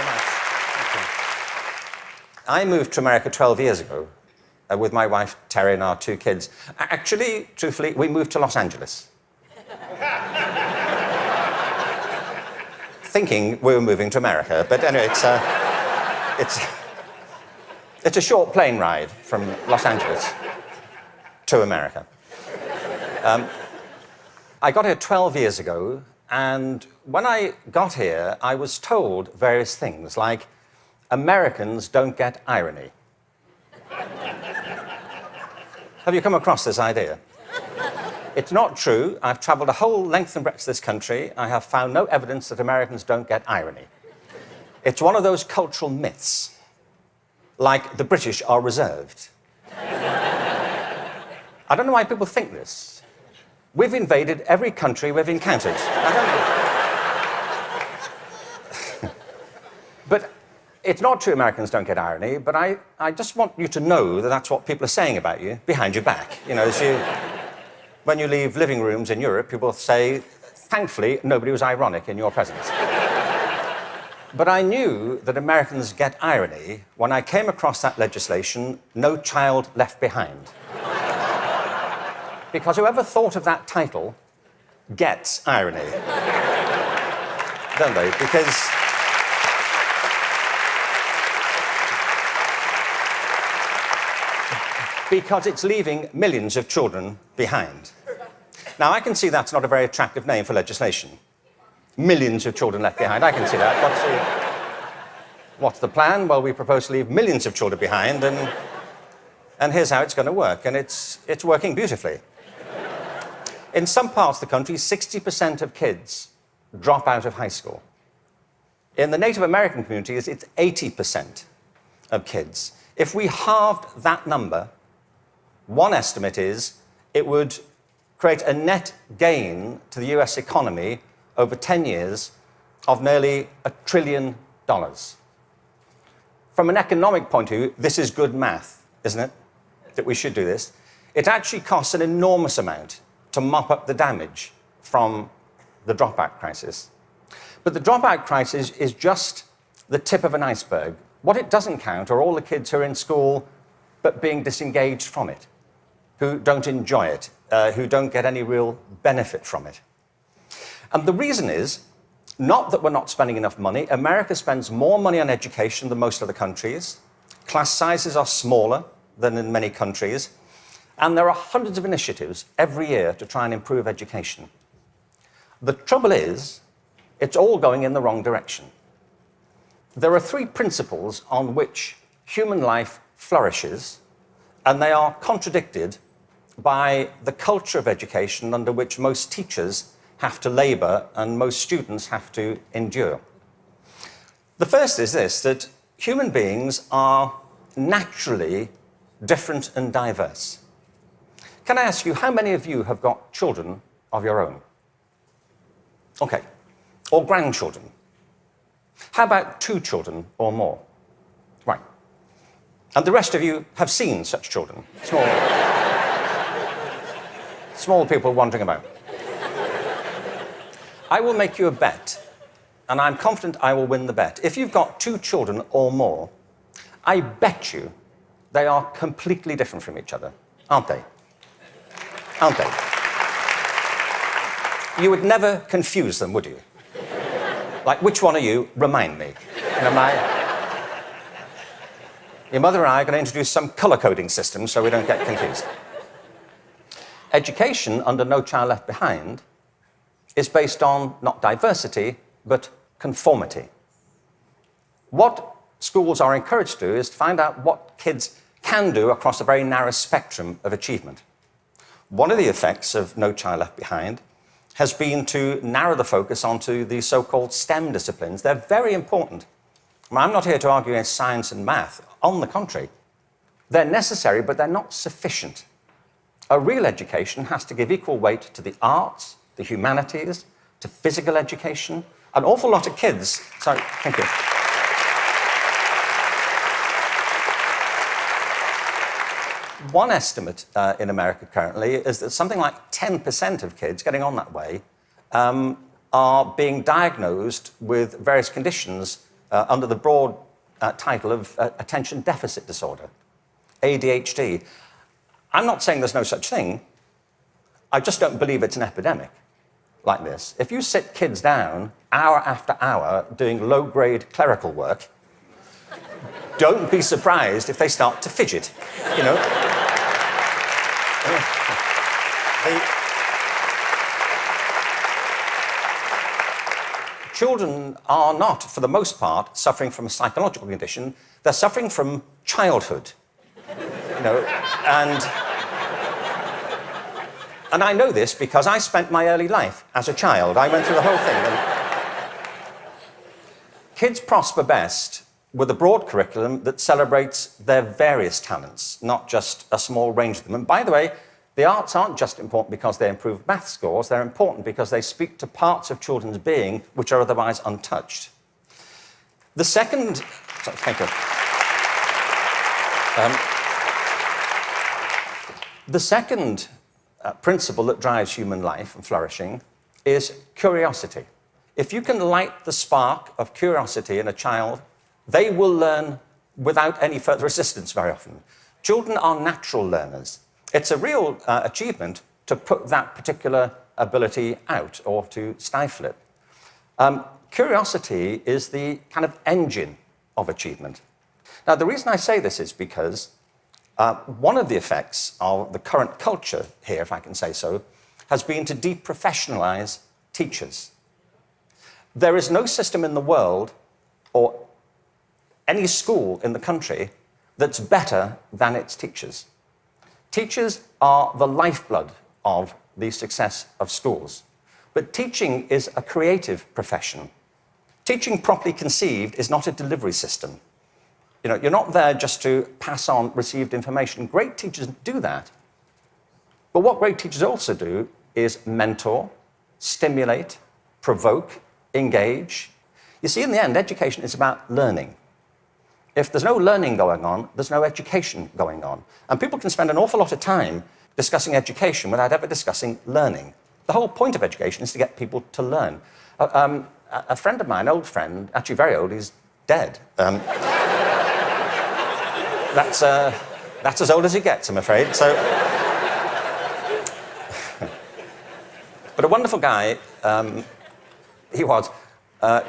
much. Thank you. I moved to America 12 years ago with my wife, Terry, and our 2 kids. Actually, truthfully, we moved to Los Angeles. Thinking we were moving to America. But anyway, it's a short plane ride from Los Angeles to America. I got here 12 years ago, and when I got here, I was told various things, like, Americans don't get irony. Have you come across this idea? It's not true. I've traveled a whole length and breadth of this country. I have found no evidence that Americans don't get irony. It's one of those cultural myths, like the British are reserved. I don't know why people think this. We've invaded every country we've encountered. But it's not true Americans don't get irony, but I just want you to know that that's what people are saying about you behind your back. You know, when you leave living rooms in Europe, people say, thankfully, nobody was ironic in your presence. But I knew that Americans get irony when I came across that legislation, No Child Left Behind. Because whoever thought of that title gets irony. Don't they? Because it's leaving millions of children behind. Now, I can see that's not a very attractive name for legislation. Millions of children left behind. I can see that. What's the plan? Well, we propose to leave millions of children behind, and here's how it's going to work. And it's working beautifully. In some parts of the country, 60% of kids drop out of high school. In the Native American communities, it's 80% of kids. If we halved that number, one estimate is it would create a net gain to the US economy over 10 years of nearly $1 trillion. From an economic point of view, this is good math, isn't it? That we should do this. It actually costs an enormous amount to mop up the damage from the dropout crisis. But the dropout crisis is just the tip of an iceberg. What it doesn't count are all the kids who are in school but being disengaged from it, who don't enjoy it, who don't get any real benefit from it. And the reason is not that we're not spending enough money. America spends more money on education than most other countries. Class sizes are smaller than in many countries. And there are hundreds of initiatives every year to try and improve education. The trouble is, it's all going in the wrong direction. There are 3 principles on which human life flourishes, and they are contradicted by the culture of education under which most teachers have to labor and most students have to endure. The first is this, that human beings are naturally different and diverse. Can I ask you, how many of you have got children of your own? Okay. Or grandchildren? How about 2 children or more? Right. And the rest of you have seen such children? Small people wandering about. I will make you a bet, and I'm confident I will win the bet. If you've got 2 children or more, I bet you they are completely different from each other, aren't they? Aren't they? You would never confuse them, would you? Like, which one are you? Remind me. You know, your mother and I are going to introduce some colour-coding system so we don't get confused. Education under No Child Left Behind is based on not diversity, but conformity. What schools are encouraged to do is to find out what kids can do across a very narrow spectrum of achievement. One of the effects of No Child Left Behind has been to narrow the focus onto the so-called STEM disciplines. They're very important. I'm not here to argue against science and math. On the contrary, they're necessary, but they're not sufficient. A real education has to give equal weight to the arts, the humanities, to physical education. An awful lot of kids... Sorry, thank you. One estimate in America currently is that something like 10% of kids getting on that way are being diagnosed with various conditions under the broad title of attention deficit disorder, ADHD. I'm not saying there's no such thing. I just don't believe it's an epidemic like this. If you sit kids down hour after hour doing low-grade clerical work, don't be surprised if they start to fidget, you know. Children are not, for the most part, suffering from a psychological condition. They're suffering from childhood, you know, and I know this because I spent my early life as a child. I went through the whole thing. And kids prosper best with a broad curriculum that celebrates their various talents, not just a small range of them. And by the way, the arts aren't just important because they improve math scores, they're important because they speak to parts of children's being which are otherwise untouched. The second... Sorry, thank you. The second principle that drives human life and flourishing is curiosity. If you can light the spark of curiosity in a child, they will learn without any further assistance very often. Children are natural learners. It's a real achievement to put that particular ability out or to stifle it. Curiosity is the kind of engine of achievement. Now, the reason I say this is because one of the effects of the current culture here, if I can say so, has been to deprofessionalize teachers. There is no system in the world or any school in the country that's better than its teachers. Teachers are the lifeblood of the success of schools. But teaching is a creative profession. Teaching properly conceived is not a delivery system. You know, you're not there just to pass on received information. Great teachers do that. But what great teachers also do is mentor, stimulate, provoke, engage. You see, in the end, education is about learning. If there's no learning going on, there's no education going on. And people can spend an awful lot of time discussing education without ever discussing learning. The whole point of education is to get people to learn. A friend of mine, an old friend, actually very old, he's dead. That's as old as it gets, I'm afraid. So, but a wonderful guy, he was. A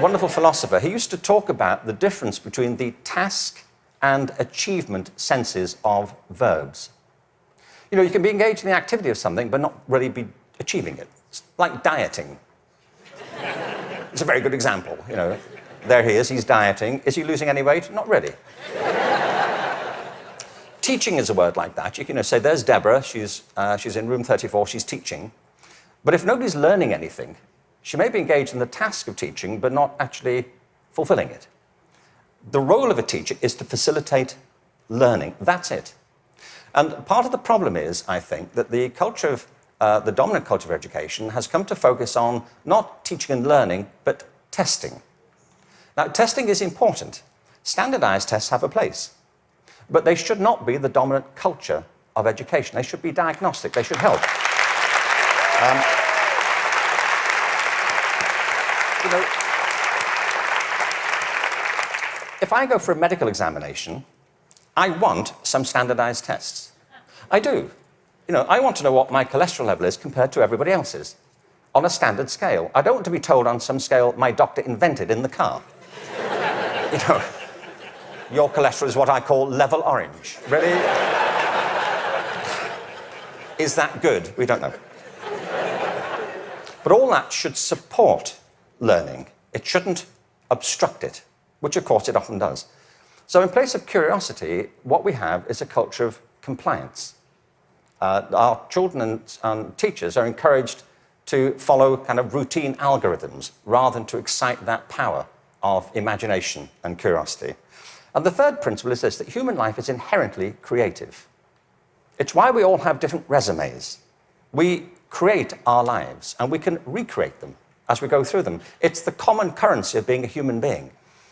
wonderful philosopher. He used to talk about the difference between the task and achievement senses of verbs. You know, you can be engaged in the activity of something, but not really be achieving it. It's like dieting. It's a very good example, you know. There he is, he's dieting. Is he losing any weight? Not really. Teaching is a word like that. You can say, there's Deborah, she's in room 34, she's teaching. But if nobody's learning anything, she may be engaged in the task of teaching, but not actually fulfilling it. The role of a teacher is to facilitate learning. That's it. And part of the problem is, I think, that the culture of, the dominant culture of education has come to focus on not teaching and learning, but testing. Now, testing is important. Standardized tests have a place. But they should not be the dominant culture of education. They should be diagnostic. They should help. You know, if I go for a medical examination, I want some standardized tests. I do. You know, I want to know what my cholesterol level is compared to everybody else's on a standard scale. I don't want to be told on some scale my doctor invented in the car. You know, your cholesterol is what I call level orange. Really? Is that good? We don't know. But all that should support learning. It shouldn't obstruct it, which of course it often does. So in place of curiosity, what we have is a culture of compliance. Our children and teachers are encouraged to follow kind of routine algorithms rather than to excite that power of imagination and curiosity. And the third principle is this, that human life is inherently creative. It's why we all have different resumes. We create our lives, and we can recreate them as we go through them. It's the common currency of being a human being.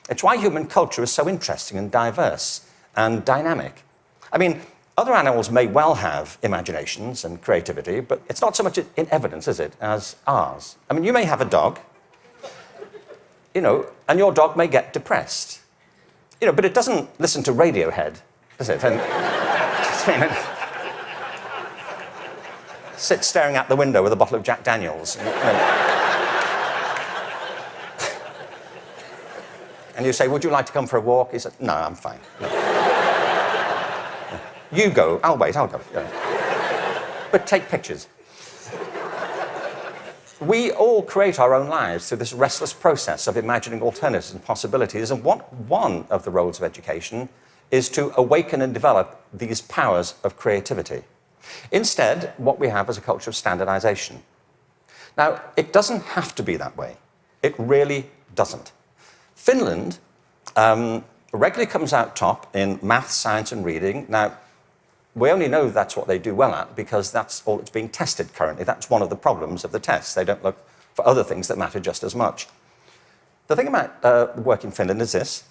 It's why human culture is so interesting and diverse and dynamic. I mean, other animals may well have imaginations and creativity, but it's not so much in evidence, is it, as ours. I mean, you may have a dog. and your dog may get depressed. But it doesn't listen to Radiohead, does it? And sit staring out the window with a bottle of Jack Daniels. And you say, would you like to come for a walk? He said, no, I'm fine. No. You go. I'll wait, I'll go. But take pictures. We all create our own lives through this restless process of imagining alternatives and possibilities, and one of the roles of education is to awaken and develop these powers of creativity. Instead, what we have is a culture of standardization. Now, it doesn't have to be that way. It really doesn't. Finland regularly comes out top in maths, science, and reading. Now, we only know that's what they do well at because that's all that's being tested currently. That's one of the problems of the tests. They don't look for other things that matter just as much. The thing about work in Finland is this.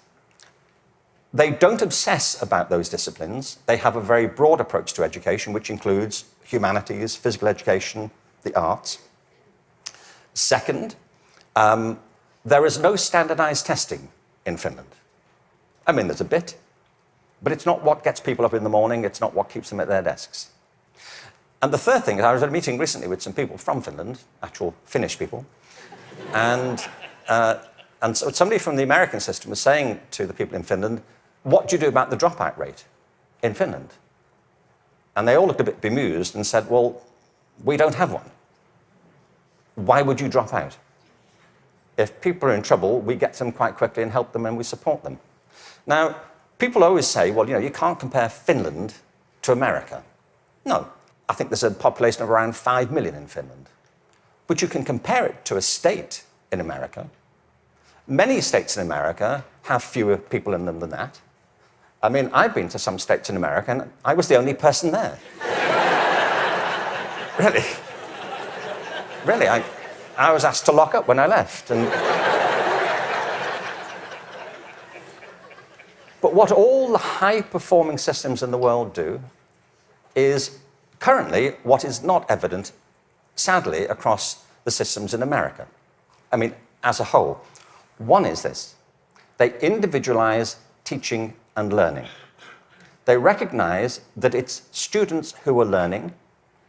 They don't obsess about those disciplines. They have a very broad approach to education, which includes humanities, physical education, the arts. Second, there is no standardized testing in Finland. I mean, there's a bit, but it's not what gets people up in the morning. It's not what keeps them at their desks. And the third thing is, I was at a meeting recently with some people from Finland, actual Finnish people, and so somebody from the American system was saying to the people in Finland, what do you do about the dropout rate in Finland? And they all looked a bit bemused and said, well, we don't have one. Why would you drop out? If people are in trouble, we get them quite quickly and help them and we support them. Now, people always say, well, you can't compare Finland to America. No, I think there's a population of around 5 million in Finland. But you can compare it to a state in America. Many states in America have fewer people in them than that. I mean, I've been to some states in America, and I was the only person there. Really. Really, I was asked to lock up when I left. But what all the high-performing systems in the world do is currently what is not evident, sadly, across the systems in America. I mean, as a whole. One is this. They individualize teaching and learning. They recognize that it's students who are learning,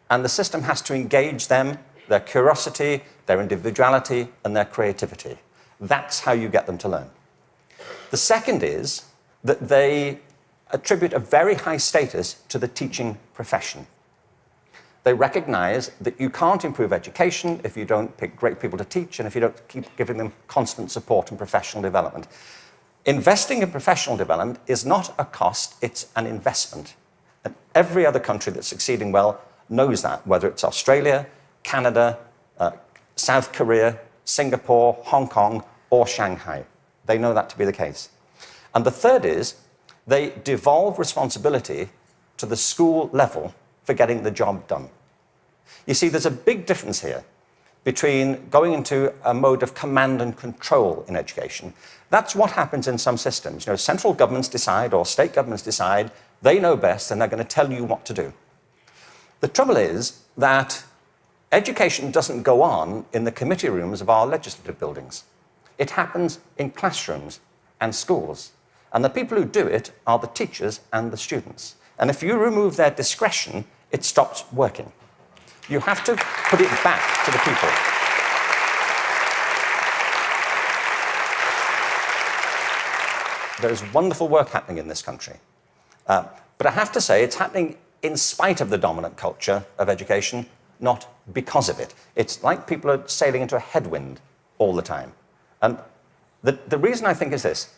and the system has to engage them, their curiosity, their individuality, and their creativity. That's how you get them to learn. The second is that they attribute a very high status to the teaching profession. They recognize that you can't improve education if you don't pick great people to teach and if you don't keep giving them constant support and professional development. Investing in professional development is not a cost, it's an investment. And every other country that's succeeding well knows that, whether it's Australia, Canada, South Korea, Singapore, Hong Kong, or Shanghai. They know that to be the case. And the third is they devolve responsibility to the school level for getting the job done. You see, there's a big difference here between going into a mode of command and control in education. That's what happens in some systems. Central governments decide or state governments decide, they know best and they're going to tell you what to do. The trouble is that education doesn't go on in the committee rooms of our legislative buildings. It happens in classrooms and schools. And the people who do it are the teachers and the students. And if you remove their discretion, it stops working. You have to put it back to the people. There is wonderful work happening in this country. But I have to say, it's happening in spite of the dominant culture of education, not because of it. It's like people are sailing into a headwind all the time. And the reason I think is this,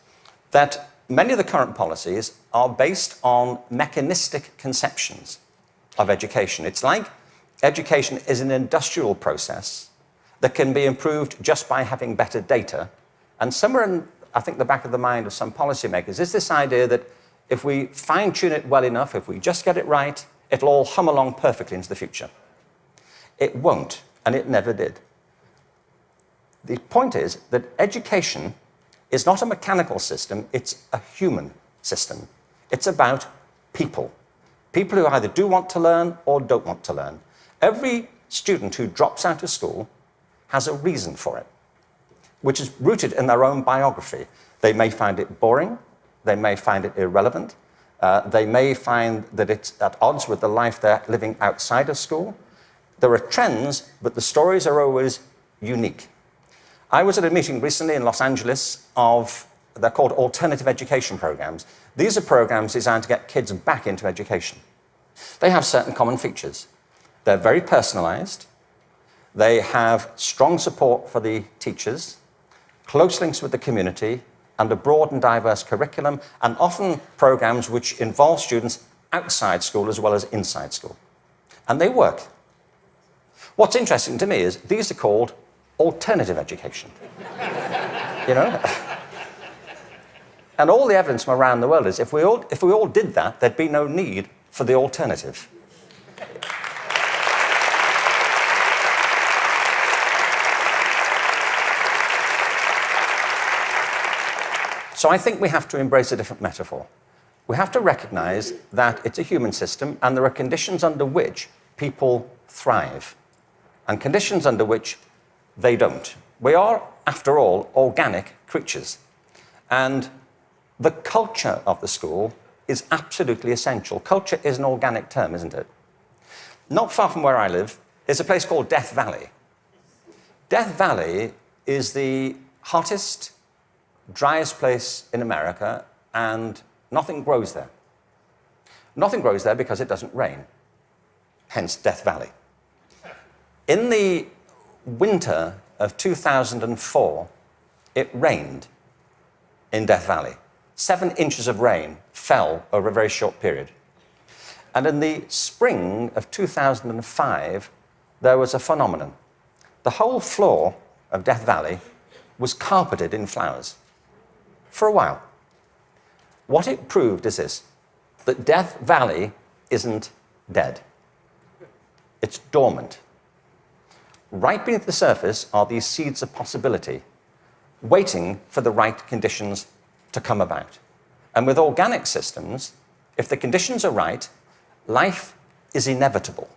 that many of the current policies are based on mechanistic conceptions of education. It's like education is an industrial process that can be improved just by having better data. And somewhere in, I think, the back of the mind of some policymakers is this idea that if we fine-tune it well enough, if we just get it right, it'll all hum along perfectly into the future. It won't, and it never did. The point is that education is not a mechanical system, it's a human system. It's about people. People who either do want to learn or don't want to learn. Every student who drops out of school has a reason for it. which is rooted in their own biography. They may find it boring, they may find it irrelevant, they may find that it's at odds with the life they're living outside of school. There are trends, but the stories are always unique. I was at a meeting recently in Los Angeles they're called alternative education programs. These are programs designed to get kids back into education. They have certain common features. They're very personalized. They have strong support for the teachers, close links with the community, and a broad and diverse curriculum, and often programs which involve students outside school as well as inside school. And they work. What's interesting to me is these are called alternative education. You know? And all the evidence from around the world is if we all did that, there'd be no need for the alternative. So I think we have to embrace a different metaphor. We have to recognize that it's a human system and there are conditions under which people thrive and conditions under which they don't. We are, after all, organic creatures. And the culture of the school is absolutely essential. Culture is an organic term, isn't it? Not far from where I live is a place called Death Valley. Death Valley is the hottest, driest place in America, and nothing grows there. Nothing grows there because it doesn't rain, hence Death Valley. In the winter of 2004, it rained in Death Valley. 7 inches of rain fell over a very short period. And in the spring of 2005, there was a phenomenon. The whole floor of Death Valley was carpeted in flowers for a while. What it proved is this, that Death Valley isn't dead. It's dormant. Right beneath the surface are these seeds of possibility, waiting for the right conditions to come about. And with organic systems, if the conditions are right, life is inevitable.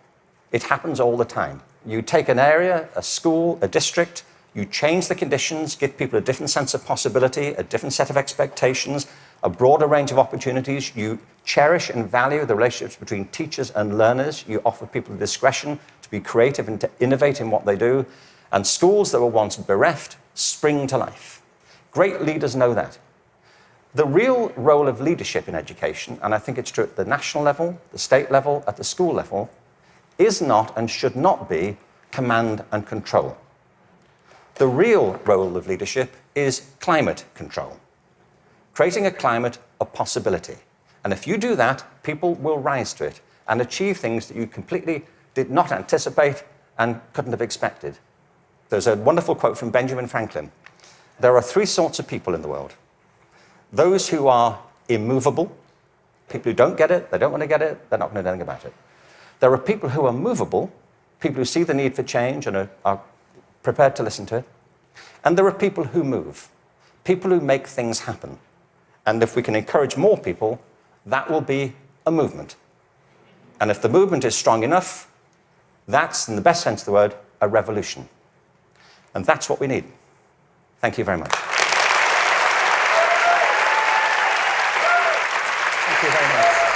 It happens all the time. You take an area, a school, a district, you change the conditions, give people a different sense of possibility, a different set of expectations, a broader range of opportunities. You cherish and value the relationships between teachers and learners. You offer people discretion to be creative and to innovate in what they do. And schools that were once bereft spring to life. Great leaders know that. The real role of leadership in education, and I think it's true at the national level, the state level, at the school level, is not and should not be command and control. The real role of leadership is climate control, creating a climate of possibility. And if you do that, people will rise to it and achieve things that you completely did not anticipate and couldn't have expected. There's a wonderful quote from Benjamin Franklin. There are 3 sorts of people in the world. Those who are immovable, people who don't get it, they don't want to get it, they're not going to do anything about it. There are people who are movable, people who see the need for change and are prepared to listen to it. And there are people who move, people who make things happen. And if we can encourage more people, that will be a movement. And if the movement is strong enough, that's, in the best sense of the word, a revolution. And that's what we need. Thank you very much. Thank you very much.